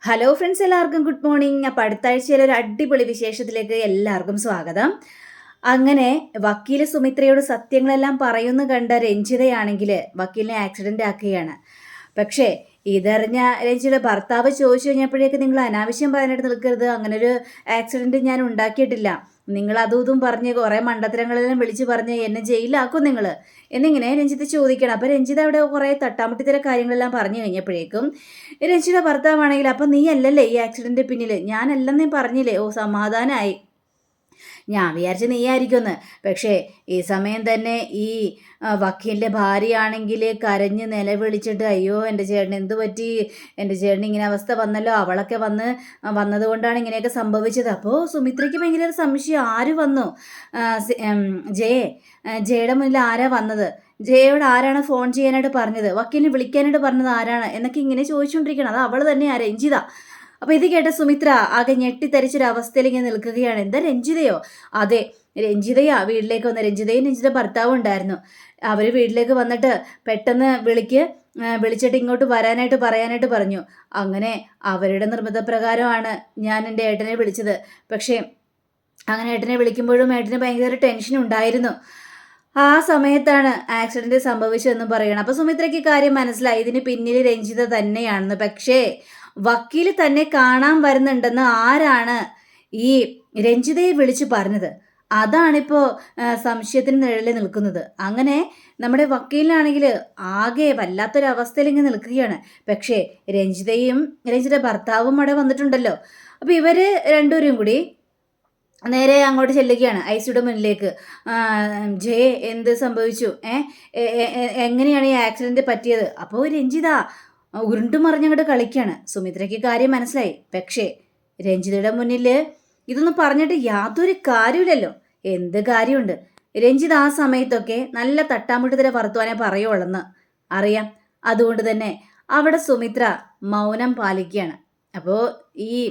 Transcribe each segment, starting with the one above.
Hello friends, എല്ലാവർക്കും good morning. അപ്പോൾ അടുത്ത ആഴ്ചയിലെ ഒരു അടിപൊളി വിശേഷത്തിലേക്ക് എല്ലാവർക്കും സ്വാഗതം. അങ്ങനെ വക്കീൽ സുമിത്രയോട് സത്യങ്ങളെല്ലാം പറയുന്നു കണ്ട രഞ്ജിതയാണെങ്കിൽ വക്കീലിനെ ആക്സിഡൻ്റ് ആക്കുകയാണ്. പക്ഷേ ഇതറിഞ്ഞ രഞ്ജിയുടെ ഭർത്താവ് ചോദിച്ചു കഴിഞ്ഞപ്പോഴേക്ക് നിങ്ങൾ അനാവശ്യം പറയാനായിട്ട് നിൽക്കരുത്, അങ്ങനൊരു ആക്സിഡൻറ്റ് ഞാൻ ഉണ്ടാക്കിയിട്ടില്ല, നിങ്ങൾ അതും ഇതും പറഞ്ഞ് കുറേ മണ്ടത്തരങ്ങളെല്ലാം വിളിച്ച് പറഞ്ഞ് എന്നെ ജയിലിലാക്കും നിങ്ങൾ എന്നിങ്ങനെ രഞ്ജിത്ത് ചോദിക്കണം. അപ്പോൾ രഞ്ജിത അവിടെ കുറേ തട്ടാമുട്ടിത്തര കാര്യങ്ങളെല്ലാം പറഞ്ഞു കഴിഞ്ഞപ്പോഴേക്കും രഞ്ജിയുടെ ഭർത്താവാണെങ്കിൽ അപ്പം നീ അല്ലല്ലേ ഈ ആക്സിഡൻറ്റ് പിന്നിൽ, ഞാനല്ലെന്നേ പറഞ്ഞില്ലേ, ഓ സമാധാനമായി, ഞാൻ വിചാരിച്ച് നീയായിരിക്കുമെന്ന്. പക്ഷേ ഈ സമയം തന്നെ ഈ വക്കീലിൻ്റെ ഭാര്യയാണെങ്കിൽ കരഞ്ഞ് നിലവിളിച്ചിട്ട് അയ്യോ എൻ്റെ ചേട്ടൻ എന്തു പറ്റി, എൻ്റെ ചേട്ടൻ ഇങ്ങനെ അവസ്ഥ വന്നല്ലോ, അവളൊക്കെ വന്നതുകൊണ്ടാണ് ഇങ്ങനെയൊക്കെ സംഭവിച്ചത്. അപ്പോൾ സുമിത്രയ്ക്ക് ഭയങ്കര ഒരു സംശയം, ആര് വന്നു, ജയയുടെ മുന്നിൽ ആരാ വന്നത്, ജയയോട് ആരാണ് ഫോൺ ചെയ്യാനായിട്ട് പറഞ്ഞത്, വക്കീലിനെ വിളിക്കാനായിട്ട് പറഞ്ഞത് ആരാണ് എന്നൊക്കെ ഇങ്ങനെ ചോദിച്ചുകൊണ്ടിരിക്കണം. അത് അവൾ തന്നെയാണ്, രഞ്ജിത. അപ്പോൾ ഇത് കേട്ട സുമിത്ര ആകെ ഞെട്ടിത്തരിച്ചൊരു അവസ്ഥയിൽ ഇങ്ങനെ നിൽക്കുകയാണ്. എന്താ രഞ്ജിതയോ? അതെ, രഞ്ജിതയാ വീട്ടിലേക്ക് വന്ന്. രഞ്ജിതയും രഞ്ജിത ഭർത്താവും ഉണ്ടായിരുന്നു. അവർ വീട്ടിലേക്ക് വന്നിട്ട് പെട്ടെന്ന് വിളിച്ചിട്ട് ഇങ്ങോട്ട് വരാനായിട്ട് പറയാനായിട്ട് പറഞ്ഞു. അങ്ങനെ അവരുടെ നിർബന്ധപ്രകാരമാണ് ഞാൻ എൻ്റെ ഏട്ടനെ വിളിച്ചത്. പക്ഷേ അങ്ങനെ ഏട്ടനെ വിളിക്കുമ്പോഴും ഏട്ടന് ഭയങ്കര ടെൻഷൻ ഉണ്ടായിരുന്നു. ആ സമയത്താണ് ആക്സിഡൻറ്റ് സംഭവിച്ചതെന്ന് പറയണം. അപ്പോൾ സുമിത്രയ്ക്ക് കാര്യം മനസ്സിലായി, ഇതിന് പിന്നിൽ രഞ്ജിത തന്നെയാണെന്ന്. പക്ഷേ വക്കീൽ തന്നെ കാണാൻ വരുന്നുണ്ടെന്ന് ആരാണ് ഈ രഞ്ജിതയെ വിളിച്ചു പറഞ്ഞത്? അതാണിപ്പോൾ സംശയത്തിന് നിഴലിൽ നിൽക്കുന്നത്. അങ്ങനെ നമ്മുടെ വക്കീലിനാണെങ്കിൽ ആകെ വല്ലാത്തൊരവസ്ഥയിൽ ഇങ്ങനെ നിൽക്കുകയാണ്. പക്ഷേ രഞ്ജിത ഭർത്താവും അവിടെ വന്നിട്ടുണ്ടല്ലോ. അപ്പോൾ ഇവർ രണ്ടുപേരും കൂടി നേരെ അങ്ങോട്ട് ചെല്ലുകയാണ് ഐസിയുടെ മുന്നിലേക്ക്. ജയ എന്ത് സംഭവിച്ചു, എങ്ങനെയാണ് ഈ ആക്സിഡൻറ്റ് പറ്റിയത്? അപ്പോൾ രഞ്ജിത ഉരുണ്ടുമറിഞ്ഞങ്ങോട്ട് കളിക്കുകയാണ്. സുമിത്രയ്ക്ക് കാര്യം മനസ്സിലായി. പക്ഷേ രഞ്ജിതയുടെ മുന്നിൽ ഇതൊന്നും പറഞ്ഞിട്ട് യാതൊരു കാര്യമില്ലല്ലോ. എന്ത് കാര്യമുണ്ട്? രഞ്ജിത ആ സമയത്തൊക്കെ നല്ല തട്ടാമുട്ടത്തിലെ വർത്തമാനേ പറയുള്ളെന്ന് അറിയാം. അതുകൊണ്ട് തന്നെ അവിടെ സുമിത്ര മൗനം പാലിക്കുകയാണ്. അപ്പോൾ ഈ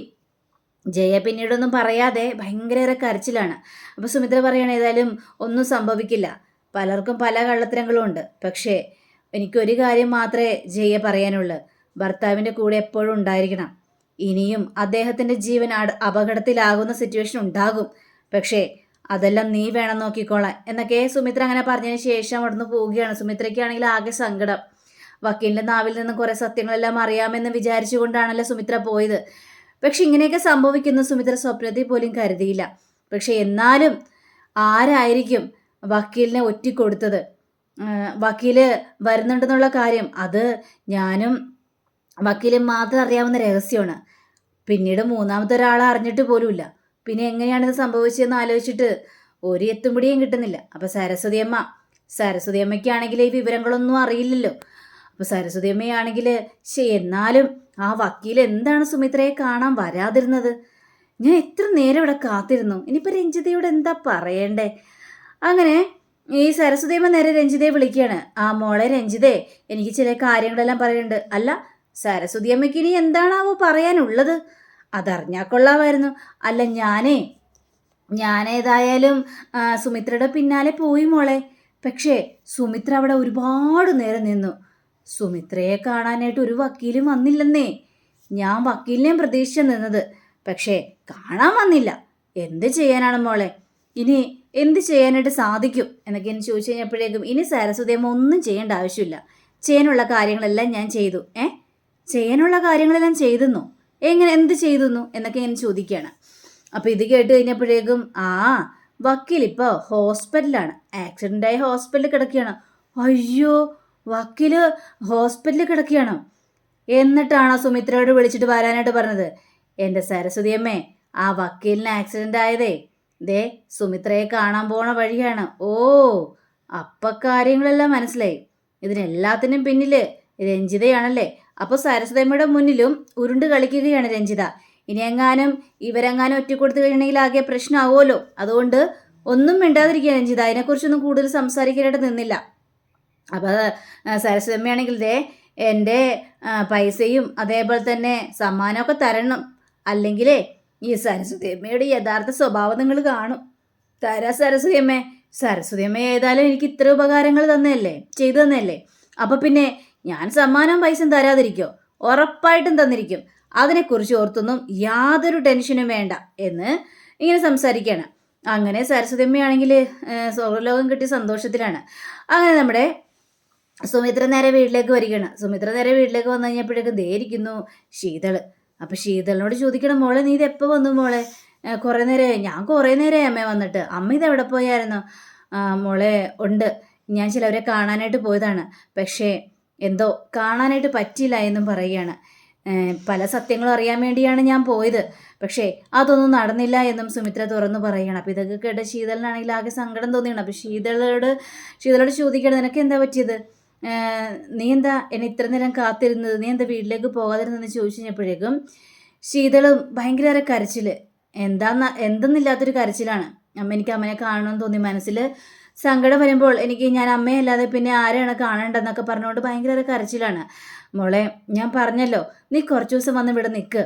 ജയ പിന്നീടൊന്നും പറയാതെ ഭയങ്കര കരച്ചിലാണ്. അപ്പോൾ സുമിത്ര പറയുകയാണ്, ഏതായാലും ഒന്നും സംഭവിക്കില്ല, പലർക്കും പല കള്ളത്തരങ്ങളും ഉണ്ട്, പക്ഷേ എനിക്കൊരു കാര്യം മാത്രമേ ജയ പറയാനുള്ളൂ, ഭർത്താവിൻ്റെ കൂടെ എപ്പോഴും ഉണ്ടായിരിക്കണം. ഇനിയും അദ്ദേഹത്തിൻ്റെ ജീവൻ അപകടത്തിലാകുന്ന സിറ്റുവേഷൻ ഉണ്ടാകും, പക്ഷേ അതെല്ലാം നീ വേണം നോക്കിക്കോളാൻ എന്നൊക്കെ സുമിത്ര അങ്ങനെ പറഞ്ഞതിന് ശേഷം അവിടുന്ന് പോവുകയാണ്. സുമിത്രയ്ക്കാണെങ്കിൽ ആകെ സങ്കടം. വക്കീലിൻ്റെ നാവിൽ നിന്ന് കുറേ സത്യങ്ങളെല്ലാം അറിയാമെന്ന് വിചാരിച്ചുകൊണ്ടാണല്ലോ സുമിത്ര പോയത്. പക്ഷെ ഇങ്ങനെയൊക്കെ സംഭവിക്കുന്ന സുമിത്ര സ്വപ്നത്തിൽ പോലും കരുതിയില്ല. പക്ഷെ എന്നാലും ആരായിരിക്കും വക്കീലിനെ ഒറ്റിക്കൊടുത്തത്? വക്കീല് വരുന്നുണ്ടെന്നുള്ള കാര്യം അത് ഞാനും വക്കീലും മാത്രം അറിയാവുന്ന രഹസ്യമാണ്. പിന്നീട് മൂന്നാമത്തെ ഒരാളെ അറിഞ്ഞിട്ട് പോലുമില്ല. പിന്നെ എങ്ങനെയാണിത് സംഭവിച്ചതെന്ന് ആലോചിച്ചിട്ട് ഒരു എത്തുംപിടിയും കിട്ടുന്നില്ല. അപ്പോൾ സരസ്വതി അമ്മയ്ക്കാണെങ്കിൽ ഈ വിവരങ്ങളൊന്നും അറിയില്ലല്ലോ. അപ്പോൾ സരസ്വതി അമ്മയാണെങ്കിൽ എന്നാലും ആ വക്കീൽ എന്താണ് സുമിത്രയെ കാണാൻ വരാതിരുന്നത്? ഞാൻ എത്ര നേരം ഇവിടെ കാത്തിരുന്നു. ഇനിയിപ്പോൾ രഞ്ജിതയോട് എന്താ പറയണ്ടേ? അങ്ങനെ ഈ സരസ്വതി അമ്മ നേരെ രഞ്ജിതയെ വിളിക്കുകയാണ്. ആ മോളെ രഞ്ജിതേ, എനിക്ക് ചില കാര്യങ്ങളെല്ലാം പറയുന്നുണ്ട്. അല്ല, സരസ്വതി അമ്മയ്ക്ക് ഇനി എന്താണാവോ പറയാനുള്ളത്? അതറിഞ്ഞാൽ കൊള്ളാമായിരുന്നു. അല്ല, ഞാനേതായാലും സുമിത്രയുടെ പിന്നാലെ പോയി മോളെ. പക്ഷേ സുമിത്ര അവിടെ ഒരുപാട് നേരം നിന്നു. സുമിത്രയെ കാണാനായിട്ട് ഒരു വക്കീലും വന്നില്ലെന്നേ. ഞാൻ വക്കീലിനെയും പ്രതീക്ഷിച്ച് നിന്നത്, പക്ഷേ കാണാൻ വന്നില്ല. എന്ത് ചെയ്യാനാണ് മോളെ? ഇനി എന്ത് ചെയ്യാനായിട്ട് സാധിക്കും എന്നൊക്കെ എന്നെ ചോദിച്ചു കഴിഞ്ഞപ്പോഴേക്കും ഇനി സരസ്വതി അമ്മ ഒന്നും ചെയ്യേണ്ട ആവശ്യമില്ല, ചെയ്യാനുള്ള കാര്യങ്ങളെല്ലാം ഞാൻ ചെയ്തു. ചെയ്യാനുള്ള കാര്യങ്ങളെല്ലാം ചെയ്തെന്നോ? എന്ത് ചെയ്തെന്നു എന്നൊക്കെ ഞാൻ ചോദിക്കുകയാണ്. അപ്പോൾ ഇത് കേട്ട് കഴിഞ്ഞപ്പോഴേക്കും വക്കീൽ ഇപ്പോൾ ഹോസ്പിറ്റലാണ്, ആക്സിഡൻ്റായി ഹോസ്പിറ്റലിൽ കിടക്കുകയാണ്. അയ്യോ, വക്കീല് ഹോസ്പിറ്റലിൽ കിടക്കുകയാണോ? എന്നിട്ടാണോ സുമിത്രയോട് വിളിച്ചിട്ട് വരാനായിട്ട് പറഞ്ഞത്? എൻ്റെ സരസ്വതി അമ്മേ, ആ വക്കീലിന് ആക്സിഡൻ്റ് ആയതേ സുമിത്രയെ കാണാൻ പോണ വഴിയാണ്. ഓ, അപ്പം കാര്യങ്ങളെല്ലാം മനസ്സിലായി. ഇതിനെല്ലാത്തിനും പിന്നിൽ രഞ്ജിതയാണല്ലേ? അപ്പോൾ സരസ്വതിയമ്മയുടെ മുന്നിലും ഉരുണ്ട് കളിക്കുകയാണ് രഞ്ജിത. ഇനി ഇവരെങ്ങാനും ഒറ്റക്കൊടുത്തു കഴിഞ്ഞെങ്കിൽ ആകെ പ്രശ്നമാവുമല്ലോ. അതുകൊണ്ട് ഒന്നും മിണ്ടാതിരിക്കുക രഞ്ജിത. അതിനെക്കുറിച്ചൊന്നും കൂടുതൽ സംസാരിക്കാനായിട്ട് നിന്നില്ല. അപ്പോൾ സരസ്വതിയമ്മയാണെങ്കിൽ എൻ്റെ പൈസയും അതേപോലെ തന്നെ സമ്മാനമൊക്കെ തരണം, അല്ലെങ്കിലേ ഈ സരസ്വതിയമ്മയുടെ യഥാർത്ഥ സ്വഭാവം നിങ്ങൾ കാണും. തരാ സരസ്വതിയമ്മ ഏതായാലും എനിക്ക് ഇത്ര ഉപകാരങ്ങൾ ചെയ്തു തന്നെയല്ലേ. അപ്പോൾ പിന്നെ ഞാൻ സമ്മാനവും പൈസയും തരാതിരിക്കോ? ഉറപ്പായിട്ടും തന്നിരിക്കും. അതിനെക്കുറിച്ച് ഓർത്തൊന്നും യാതൊരു ടെൻഷനും വേണ്ട എന്ന് ഇങ്ങനെ സംസാരിക്കുകയാണ്. അങ്ങനെ സരസ്വതി അമ്മയാണെങ്കിൽ സ്വർഗ്ഗലോകം കിട്ടിയ സന്തോഷത്തിലാണ്. അങ്ങനെ നമ്മുടെ സുമിത്ര നേരെ വീട്ടിലേക്ക് വരികയാണ്. സുമിത്ര നേരെ വീട്ടിലേക്ക് വന്നു കഴിഞ്ഞപ്പോഴേക്കും ദേ ഇരിക്കുന്നു ശീതള്. അപ്പം ശീതളിനോട് ചോദിക്കണം, മോളെ നീ ഇത് എപ്പോൾ വന്നു മോളെ? കുറേ നേരമായി. ഞാൻ കുറേ നേരമായി അമ്മ വന്നിട്ട്. അമ്മ ഇത് എവിടെ പോയായിരുന്നു? മോളെ ഉണ്ട്, ഞാൻ ചിലവരെ കാണാനായിട്ട് പോയതാണ്. പക്ഷേ എന്തോ കാണാനായിട്ട് പറ്റിയില്ല എന്നും പറയുകയാണ്. പല സത്യങ്ങളും അറിയാൻ വേണ്ടിയാണ് ഞാൻ പോയത്, പക്ഷേ അതൊന്നും നടന്നില്ല എന്നും സുമിത്ര തുറന്നു പറയുകയാണ്. അപ്പോൾ ഇതൊക്കെ കേട്ട ശീതളിനാണെങ്കിൽ ആകെ സങ്കടം തോന്നിയാണ്. അപ്പോൾ ശീതളോട് ചോദിക്കണം, നിനക്ക് എന്താ പറ്റിയത്? നീ എന്താ എന്നെ ഇത്ര നേരം കാത്തിരുന്നത്? നീ എന്താ വീട്ടിലേക്ക് പോകാതിരുന്നെന്ന് ചോദിച്ചു കഴിഞ്ഞപ്പോഴേക്കും ശീതളും ഭയങ്കര കരച്ചിൽ, എന്തെന്നില്ലാത്തൊരു കരച്ചിലാണ്. എനിക്ക് അമ്മനെ കാണണമെന്ന് തോന്നി. മനസ്സിൽ സങ്കടം വരുമ്പോൾ ഞാൻ അമ്മയല്ലാതെ പിന്നെ ആരെയാണ് കാണേണ്ടതെന്നൊക്കെ പറഞ്ഞുകൊണ്ട് ഭയങ്കര കരച്ചിലാണ്. മോളെ ഞാൻ പറഞ്ഞല്ലോ, നീ കുറച്ച് ദിവസം വന്ന് ഇവിടെ നിൽക്ക്,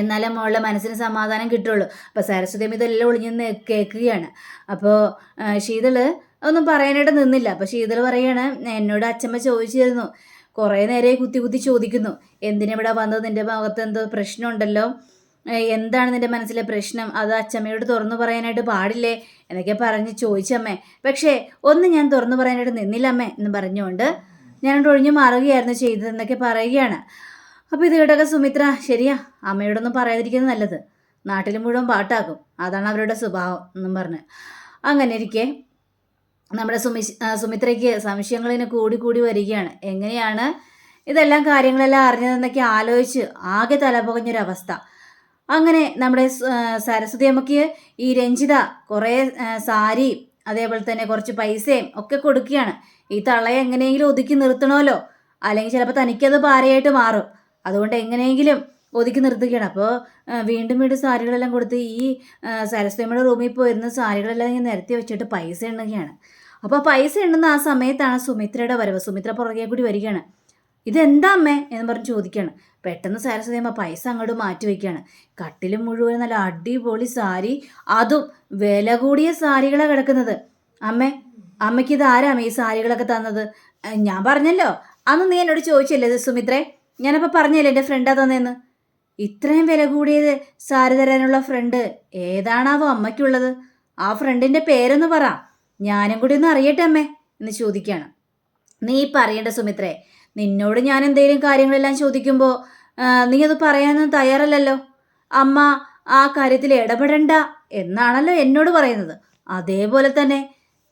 എന്നാലേ മോളുടെ മനസ്സിന് സമാധാനം കിട്ടുള്ളൂ. അപ്പോൾ സരസ്വതി ഇതെല്ലാം ഒളിഞ്ഞെന്ന് കേൾക്കുകയാണ്. അപ്പോൾ ശീതള് ഒന്നും പറയാനായിട്ട് നിന്നില്ല. അപ്പോൾ ശീതള് പറയാണ്, എന്നോട് അച്ഛമ്മ ചോദിച്ചിരുന്നു, കുറേ നേരെ കുത്തി ചോദിക്കുന്നു, എന്തിനിവിടെ വന്നത്? നിൻ്റെ മുഖത്ത് എന്തോ പ്രശ്നമുണ്ടല്ലോ, എന്താണ് നിൻ്റെ മനസ്സിലെ പ്രശ്നം? അത് അച്ഛമ്മയോട് തുറന്നു പറയാനായിട്ട് പാടില്ലേ എന്നൊക്കെ പറഞ്ഞ് ചോദിച്ചമ്മേ. പക്ഷേ ഒന്നും ഞാൻ തുറന്നു പറയാനായിട്ട് നിന്നില്ല അമ്മേ എന്ന് പറഞ്ഞുകൊണ്ട് ഞാൻ ഒഴിഞ്ഞു മാറുകയായിരുന്നു ചെയ്തതെന്നൊക്കെ പറയുകയാണ്. അപ്പോൾ ഇത് കേട്ടൊക്കെ സുമിത്ര, ശരിയാ, അമ്മയോടൊന്നും പറയാതിരിക്കുന്നത് നല്ലത്, നാട്ടിൽ മുഴുവൻ പാട്ടാക്കും, അതാണ് അവരുടെ സ്വഭാവം എന്നും പറഞ്ഞ് അങ്ങനെ ഇരിക്കെ നമ്മുടെ സുമിത്രയ്ക്ക് സംശയങ്ങളിങ്ങനെ കൂടി വരികയാണ്. എങ്ങനെയാണ് ഇതെല്ലാം കാര്യങ്ങളെല്ലാം അറിഞ്ഞതെന്നൊക്കെ ആലോചിച്ച് ആകെ തലപുകഞ്ഞൊരവസ്ഥ. അങ്ങനെ നമ്മുടെ സരസ്വതി അമ്മയ്ക്ക് ഈ രഞ്ജിത കുറേ സാരി അതേപോലെ തന്നെ കുറച്ച് പൈസയും ഒക്കെ കൊടുക്കുകയാണ്. ഈ തള്ളയെ എങ്ങനെയെങ്കിലും ഒതുക്കി നിർത്തണമല്ലോ, അല്ലെങ്കിൽ ചിലപ്പോൾ തനിക്കത് ഭാരമായിട്ട് മാറും. അതുകൊണ്ട് എങ്ങനെയെങ്കിലും ഒതുക്കി നിർത്തുകയാണ്. അപ്പോൾ വീണ്ടും സാരികളെല്ലാം കൊടുത്ത് ഈ സരസ്വതിയുടെ റൂമിൽ പോയിരുന്ന സാരികളെല്ലാം ഇങ്ങനെ നിരത്തി വെച്ചിട്ട് പൈസ എണ്ണുകയാണ്. അപ്പോൾ പൈസ എണ്ണുന്ന ആ സമയത്താണ് സുമിത്രയുടെ വരവ്. സുമിത്ര പുറകെ കൂടി വരികയാണ്. ഇതെന്താ അമ്മേ എന്ന് പറഞ്ഞ് ചോദിക്കുകയാണ്. പെട്ടെന്ന് സരസ്വതി അമ്മ പൈസ അങ്ങോട്ട് മാറ്റി വയ്ക്കുകയാണ്. കട്ടിലും മുഴുവൻ നല്ല അടിപൊളി സാരി, അതും വില കൂടിയ സാരികളാണ് കിടക്കുന്നത്. അമ്മയ്ക്ക് ഇത് ആരാമേ ഈ സാരികളൊക്കെ തന്നത്? ഞാൻ പറഞ്ഞല്ലോ, അന്ന് നീ എന്നോട് ചോദിച്ചില്ലേ സുമിത്രേ, ഞാനപ്പോൾ പറഞ്ഞല്ലേ എൻ്റെ ഫ്രണ്ടാ തന്നേന്ന്. ഇത്രയും വില കൂടിയത് സാരി തരാനുള്ള ഫ്രണ്ട് ഏതാണാവോ അമ്മയ്ക്കുള്ളത്? ആ ഫ്രണ്ടിൻ്റെ പേരൊന്ന് പറ, ഞാനും കൂടി ഒന്ന് അറിയട്ടെ അമ്മേ എന്ന് ചോദിക്കുകയാണ്. നീ പറയേണ്ട സുമിത്രേ, നിന്നോട് ഞാൻ എന്തെങ്കിലും കാര്യങ്ങളെല്ലാം ചോദിക്കുമ്പോൾ നീ അത് പറയാനൊന്നും തയ്യാറല്ലല്ലോ. അമ്മ ആ കാര്യത്തിൽ ഇടപെടണ്ട എന്നാണല്ലോ എന്നോട് പറയുന്നത്. അതേപോലെ തന്നെ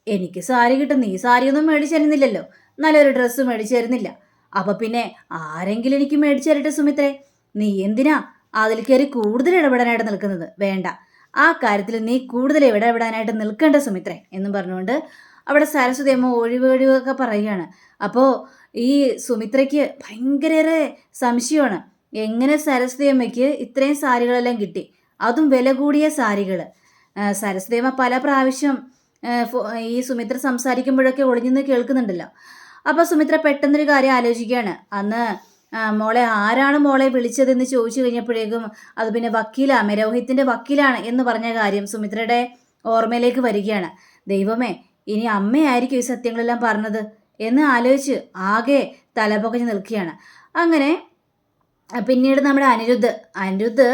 എനിക്ക് സാരി കിട്ടും, നീ സാരിയൊന്നും മേടിച്ചു തരുന്നില്ലല്ലോ, നല്ലൊരു ഡ്രസ്സ് മേടിച്ചു തരുന്നില്ല. അപ്പം പിന്നെ ആരെങ്കിലും എനിക്ക് മേടിച്ചു തരട്ടെ സുമിത്രേ. നീ എന്തിനാ അതിൽ കയറി കൂടുതൽ ഇടപെടാനായിട്ട് നിൽക്കുന്നത്? വേണ്ട, ആ കാര്യത്തിൽ നീ കൂടുതൽ ഇടപെടാനായിട്ട് നിൽക്കേണ്ട സുമിത്രേ എന്നും പറഞ്ഞുകൊണ്ട് അവിടെ സരസ്വതി അമ്മ ഒഴിവൊക്കെ പറയുകയാണ്. അപ്പോൾ ഈ സുമിത്രയ്ക്ക് ഭയങ്കര സംശയമാണ്, എങ്ങനെ സരസ്വതി അമ്മയ്ക്ക് ഇത്രയും സാരികളെല്ലാം കിട്ടി, അതും വില കൂടിയ സാരികൾ. സരസ്വതി അമ്മ പല പ്രാവശ്യം ഈ സുമിത്ര സംസാരിക്കുമ്പോഴൊക്കെ ഒളിഞ്ഞെന്ന് കേൾക്കുന്നുണ്ടല്ലോ. അപ്പോൾ സുമിത്ര പെട്ടെന്നൊരു കാര്യം ആലോചിക്കുകയാണ്. അന്ന് മോളെ ആരാണ് മോളെ വിളിച്ചതെന്ന് ചോദിച്ചു കഴിഞ്ഞപ്പോഴേക്കും അത് പിന്നെ വക്കീലാണ്, രോഹിത്തിൻ്റെ വക്കീലാണ് എന്ന് പറഞ്ഞ കാര്യം സുമിത്രയുടെ ഓർമ്മയിലേക്ക് വരികയാണ്. ദൈവമേ, ഇനി അമ്മയായിരിക്കും ഈ സത്യങ്ങളെല്ലാം പറഞ്ഞത് എന്ന് ആലോചിച്ച് ആകെ തലപൊകഞ്ഞ് നിൽക്കുകയാണ്. അങ്ങനെ പിന്നീട് നമ്മുടെ അനിരുദ്ധ്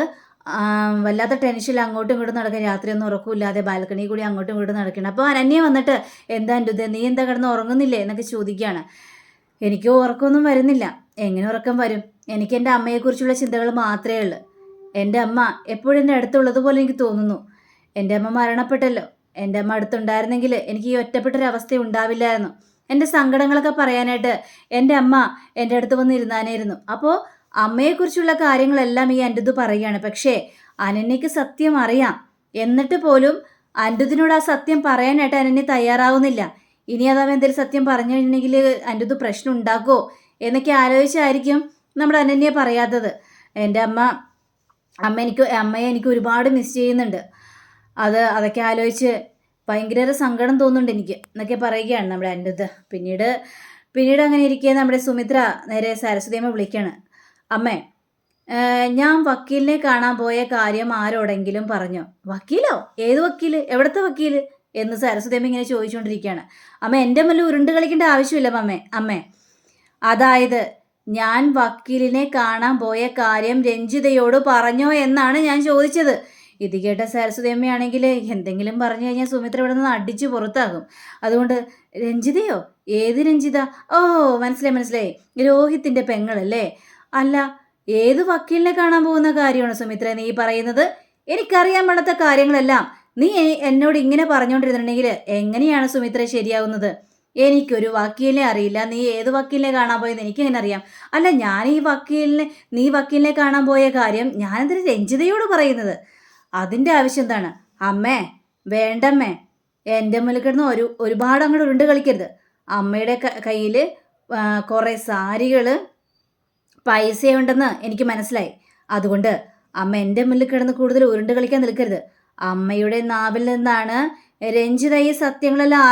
വല്ലാത്ത ടെൻഷനിൽ അങ്ങോട്ടും ഇങ്ങോട്ടും നടക്കുക. രാത്രിയൊന്നും ഉറക്കമില്ലാതെ ബാൽക്കണി കൂടി അങ്ങോട്ടും ഇങ്ങോട്ടും നടക്കണം. അപ്പോൾ അനന്യ വന്നിട്ട്, എന്താ അനിരുദ്ധ, നീ എന്താ കിടന്ന് ഉറങ്ങുന്നില്ലേ എന്നൊക്കെ ചോദിക്കുകയാണ്. എനിക്ക് ഉറക്കമൊന്നും വരുന്നില്ല. എങ്ങനെ ഉറക്കം വരും? എനിക്ക് എൻ്റെ അമ്മയെക്കുറിച്ചുള്ള ചിന്തകൾ മാത്രമേ ഉള്ളൂ. എൻ്റെ അമ്മ എപ്പോഴും എൻ്റെ അടുത്തുള്ളതുപോലെ എനിക്ക് തോന്നുന്നു. എൻ്റെ അമ്മ മരണപ്പെട്ടല്ലോ. എൻ്റെ അമ്മ അടുത്തുണ്ടായിരുന്നെങ്കിൽ എനിക്ക് ഈ ഒറ്റപ്പെട്ടൊരവസ്ഥ ഉണ്ടാവില്ലായിരുന്നു. എൻ്റെ സങ്കടങ്ങളൊക്കെ പറയാനായിട്ട് എൻ്റെ അമ്മ എൻ്റെ അടുത്ത് വന്നിരുന്നാനായിരുന്നു. അപ്പോൾ അമ്മയെക്കുറിച്ചുള്ള കാര്യങ്ങളെല്ലാം ഈ അനിരുദ്ധ് പറയുകയാണ്. പക്ഷേ അനന്യയ്ക്ക് സത്യം അറിയാം, എന്നിട്ട് പോലും അനിരുദ്ധിനോട് ആ സത്യം പറയാനായിട്ട് അനന്യ തയ്യാറാവുന്നില്ല. ഇനി അതാവ് എന്തെങ്കിലും സത്യം പറഞ്ഞു കഴിഞ്ഞിട്ടുണ്ടെങ്കിൽ അനിരുദ്ധ് പ്രശ്നം ഉണ്ടാക്കുമോ എന്നൊക്കെ ആലോചിച്ചായിരിക്കും നമ്മുടെ അനന്യ പറയാത്തത്. എൻ്റെ അമ്മയെ എനിക്ക് ഒരുപാട് മിസ് ചെയ്യുന്നുണ്ട്. അതൊക്കെ ആലോചിച്ച് ഭയങ്കര സങ്കടം തോന്നുന്നുണ്ട് എനിക്ക് എന്നൊക്കെ പറയുകയാണ് നമ്മുടെ അനിരുദ്ധ്. പിന്നീട് അങ്ങനെ ഇരിക്കുക നമ്മുടെ സുമിത്ര നേരെ സരസ്വതിയമ്മ വിളിക്കുകയാണ്. അമ്മേ, ഞാൻ വക്കീലിനെ കാണാൻ പോയ കാര്യം ആരോടെങ്കിലും പറഞ്ഞോ? വക്കീലോ? ഏത് വക്കീല്? എവിടുത്തെ വക്കീല് എന്ന് സരസ്വതിയമ്മ ഇങ്ങനെ ചോദിച്ചുകൊണ്ടിരിക്കുകയാണ്. അമ്മ, എൻ്റെ മുന്നിൽ ഉരുണ്ട് കളിക്കേണ്ട ആവശ്യമില്ല അമ്മേ. അതായത് ഞാൻ വക്കീലിനെ കാണാൻ പോയ കാര്യം രഞ്ജിതയോട് പറഞ്ഞോ എന്നാണ് ഞാൻ ചോദിച്ചത്. ഇത് കേട്ട സരസ്വതി അമ്മയാണെങ്കിൽ എന്തെങ്കിലും പറഞ്ഞു കഴിഞ്ഞാൽ സുമിത്ര ഇവിടെ നിന്ന് അടിച്ചു പുറത്താകും. അതുകൊണ്ട് രഞ്ജിതയോ? ഏത് രഞ്ജിത? ഓ, മനസ്സിലായി. രോഹിത്തിൻ്റെ പെങ്ങളല്ലേ? അല്ല, ഏത് വക്കീലിനെ കാണാൻ പോകുന്ന കാര്യമാണ് സുമിത്ര നീ പറയുന്നത്? എനിക്കറിയാൻ പാടാത്ത കാര്യങ്ങളെല്ലാം നീ എന്നോട് ഇങ്ങനെ പറഞ്ഞുകൊണ്ടിരുന്നുണ്ടെങ്കിൽ എങ്ങനെയാണ് സുമിത്ര ശരിയാവുന്നത്? എനിക്കൊരു വക്കീലിനെ അറിയില്ല. നീ ഏത് വക്കീലിനെ കാണാൻ പോയെന്ന് എനിക്ക് എങ്ങനെ അറിയാം? അല്ല, ഞാൻ നീ വക്കീലിനെ കാണാൻ പോയ കാര്യം ഞാനെന്തിനാ രഞ്ജിതയോട് പറയുന്നത്? അതിൻ്റെ ആവശ്യം എന്താണ്? അമ്മേ, വേണ്ടമ്മേ, എൻ്റെ മുന്നിൽ കിടന്ന് ഒരുപാട് അങ്ങോട്ട് ഉരുണ്ട് കളിക്കരുത്. അമ്മയുടെ കയ്യിൽ കുറേ സാരികൾ പൈസയുണ്ടെന്ന് എനിക്ക് മനസ്സിലായി. അതുകൊണ്ട് അമ്മ എൻ്റെ മുന്നിൽ കിടന്ന് കൂടുതൽ ഉരുണ്ട് കളിക്കാൻ നിൽക്കരുത്. അമ്മയുടെ നാവിൽ നിന്നാണ് രഞ്ജിത ഈ സത്യങ്ങളെല്ലാം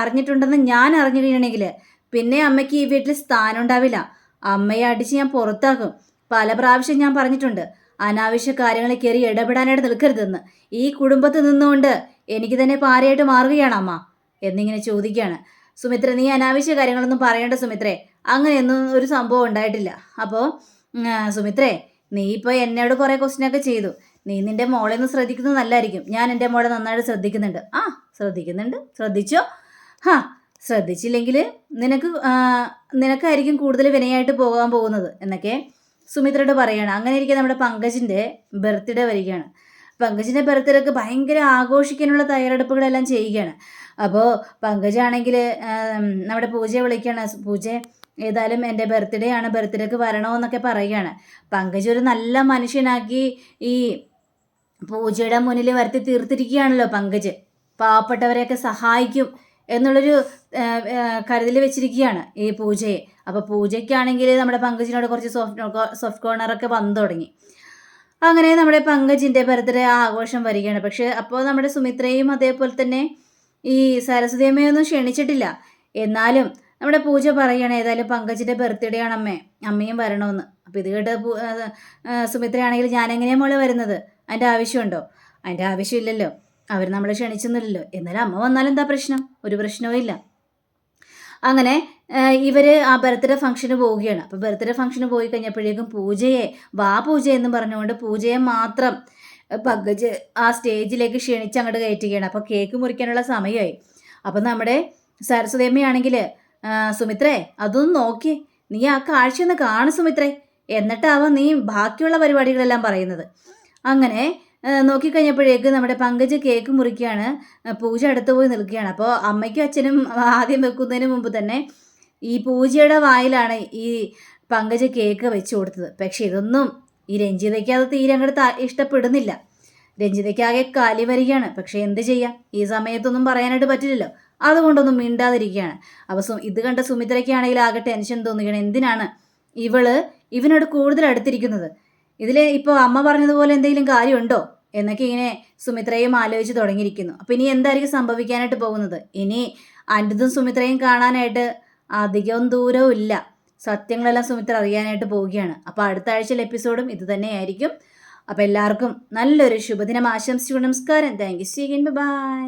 അറിഞ്ഞിട്ടുണ്ടെന്ന് ഞാൻ അറിഞ്ഞു കഴിഞ്ഞിട്ടുണ്ടെങ്കിൽ പിന്നെ അമ്മയ്ക്ക് ഈ വീട്ടിൽ സ്ഥാനം ഉണ്ടാവില്ല. അമ്മയെ അടിച്ച് ഞാൻ പുറത്താക്കും. പല പ്രാവശ്യം ഞാൻ പറഞ്ഞിട്ടുണ്ട്, അനാവശ്യ കാര്യങ്ങളിൽ കയറി ഇടപെടാനായിട്ട് നിൽക്കരുതെന്ന്. ഈ കുടുംബത്തിൽ നിന്നുകൊണ്ട് എനിക്ക് തന്നെ പാരയായിട്ട് മാറുകയാണ് അമ്മ എന്നിങ്ങനെ ചോദിക്കുകയാണ്. സുമിത്ര, നീ അനാവശ്യ കാര്യങ്ങളൊന്നും പറയേണ്ട സുമിത്രേ. അങ്ങനെയൊന്നും ഒരു സംഭവം ഉണ്ടായിട്ടില്ല. അപ്പോൾ സുമിത്രേ, നീ ഇപ്പോൾ എന്നോട് കുറേ ക്വസ്റ്റ്യനൊക്കെ ചെയ്തു. നീ നിൻ്റെ മോളെ ഒന്ന് ശ്രദ്ധിക്കുന്നത് നല്ലതായിരിക്കും. ഞാൻ എൻ്റെ മോളെ നന്നായിട്ട് ശ്രദ്ധിക്കുന്നുണ്ട്. ശ്രദ്ധിച്ചോ? ശ്രദ്ധിച്ചില്ലെങ്കിൽ നിനക്കായിരിക്കും കൂടുതൽ വിനയായിട്ട് പോകാൻ പോകുന്നത് എന്നൊക്കെ സുമിത്രയോട് പറയുകയാണ്. അങ്ങനെ ഇരിക്കെ നമ്മുടെ പങ്കജിൻ്റെ ബർത്ത്ഡേ വരികയാണ്. പങ്കജിൻ്റെ ബർത്ത്ഡേക്ക് ഭയങ്കര ആഘോഷിക്കാനുള്ള തയ്യാറെടുപ്പുകളെല്ലാം ചെയ്യുകയാണ്. അപ്പോൾ പങ്കജാണെങ്കിൽ നമ്മുടെ പൂജയെ വിളിക്കുകയാണ്. പൂജ, ഏതായാലും എൻ്റെ ബർത്ത്ഡേ ആണ്, ബർത്ത്ഡേക്ക് വരണമെന്നൊക്കെ പറയുകയാണ്. പങ്കജ് ഒരു നല്ല മനുഷ്യനാക്കി ഈ പൂജയുടെ മുന്നിൽ വരുത്തി തീർത്തിരിക്കുകയാണല്ലോ പങ്കജ്. പാവപ്പെട്ടവരെയൊക്കെ സഹായിക്കും എന്നുള്ളൊരു കരുതൽ വെച്ചിരിക്കുകയാണ് ഈ പൂജയെ. അപ്പോൾ പൂജയ്ക്കാണെങ്കിൽ നമ്മുടെ പങ്കജിനോട് കുറച്ച് സോഫ്റ്റ് കോർണറൊക്കെ വന്നു തുടങ്ങി. അങ്ങനെ നമ്മുടെ പങ്കജിൻ്റെ ബർത്ത്ഡേ ആഘോഷം വരികയാണ്. പക്ഷേ അപ്പോൾ നമ്മുടെ സുമിത്രയും അതേപോലെ തന്നെ ഈ സരസ്വതി അമ്മയൊന്നും ക്ഷണിച്ചിട്ടില്ല. എന്നാലും നമ്മുടെ പൂജ പറയുകയാണ്, ഏതായാലും പങ്കജിൻ്റെ ബർത്ത്ഡേ ആണ് അമ്മയും വരണമെന്ന്. അപ്പോൾ ഇത് കേട്ട് സുമിത്രയാണെങ്കിൽ ഞാനെങ്ങനെയാണ് മോളെ വരുന്നത്? അതിൻ്റെ ആവശ്യമുണ്ടോ? അതിൻ്റെ ആവശ്യമില്ലല്ലോ, അവർ നമ്മളെ ക്ഷണിച്ചൊന്നുമില്ലല്ലോ. എന്നാലും അമ്മ വന്നാലും എന്താ പ്രശ്നം? ഒരു പ്രശ്നവും ഇല്ല. അങ്ങനെ ഇവർ ആ ബർത്ത്ഡേ ഫംഗ്ഷന് പോവുകയാണ്. അപ്പോൾ ബർത്ത്ഡേ ഫംഗ്ഷന് പോയി കഴിഞ്ഞപ്പോഴേക്കും പൂജ എന്നും പറഞ്ഞുകൊണ്ട് പൂജയെ മാത്രം പങ്കജ് ആ സ്റ്റേജിലേക്ക് ക്ഷണിച്ച് അങ്ങോട്ട് കയറ്റുകയാണ്. അപ്പോൾ കേക്ക് മുറിക്കാനുള്ള സമയമായി. അപ്പോൾ നമ്മുടെ സരസ്വതി അമ്മയാണെങ്കിൽ, സുമിത്രേ, അതൊന്ന് നോക്കി, നീ ആ കാഴ്ചയൊന്ന് കാണു സുമിത്രേ, എന്നിട്ടാവാം നീ ബാക്കിയുള്ള പരിപാടികളെല്ലാം പറയുന്നത്. അങ്ങനെ നോക്കിക്കഴിഞ്ഞപ്പോഴേക്ക് നമ്മുടെ പങ്കജ് കേക്ക് മുറിക്കുകയാണ്. പൂജ അടുത്ത് പോയി നിൽക്കുകയാണ്. അപ്പോൾ അമ്മയ്ക്കും അച്ഛനും ആദ്യം വെക്കുന്നതിന് മുമ്പ് തന്നെ ഈ പൂജയുടെ വായിലാണ് ഈ പങ്കജ് കേക്ക് വെച്ച് കൊടുത്തത്. പക്ഷെ ഇതൊന്നും ഈ രഞ്ജിതയ്ക്ക് അത് തീരെ അങ്ങോട്ട് ഇഷ്ടപ്പെടുന്നില്ല. രഞ്ജിതയ്ക്കാകെ കാലി വരികയാണ്. പക്ഷെ എന്ത് ചെയ്യാം, ഈ സമയത്തൊന്നും പറയാനായിട്ട് പറ്റില്ലല്ലോ. അതുകൊണ്ടൊന്നും മിണ്ടാതിരിക്കുകയാണ്. അപ്പോൾ ഇത് കണ്ട സുമിത്രയ്ക്കാണെങ്കിൽ ആകെ ടെൻഷൻ തോന്നുകയാണ്. എന്തിനാണ് ഇവനോട് കൂടുതൽ അടുത്തിരിക്കുന്നത്? ഇതിൽ ഇപ്പോൾ അമ്മ പറഞ്ഞതുപോലെ എന്തെങ്കിലും കാര്യമുണ്ടോ എന്നൊക്കെ ഇങ്ങനെ സുമിത്രയും ആലോചിച്ച് തുടങ്ങിയിരിക്കുന്നു. അപ്പോൾ ഇനി എന്തായിരിക്കും സംഭവിക്കാനായിട്ട് പോകുന്നത്? ഇനി അനിതും സുമിത്രയും കാണാനായിട്ട് അധികം ദൂരവും ഇല്ല. സത്യങ്ങളെല്ലാം സുമിത്ര അറിയാനായിട്ട് പോവുകയാണ്. അപ്പോൾ അടുത്ത ആഴ്ചയിലെ എപ്പിസോഡും ഇത് തന്നെയായിരിക്കും. അപ്പോൾ എല്ലാവർക്കും നല്ലൊരു ശുഭദിനം ആശംസിച്ചു. നമസ്കാരം. Thank you. ബൈ.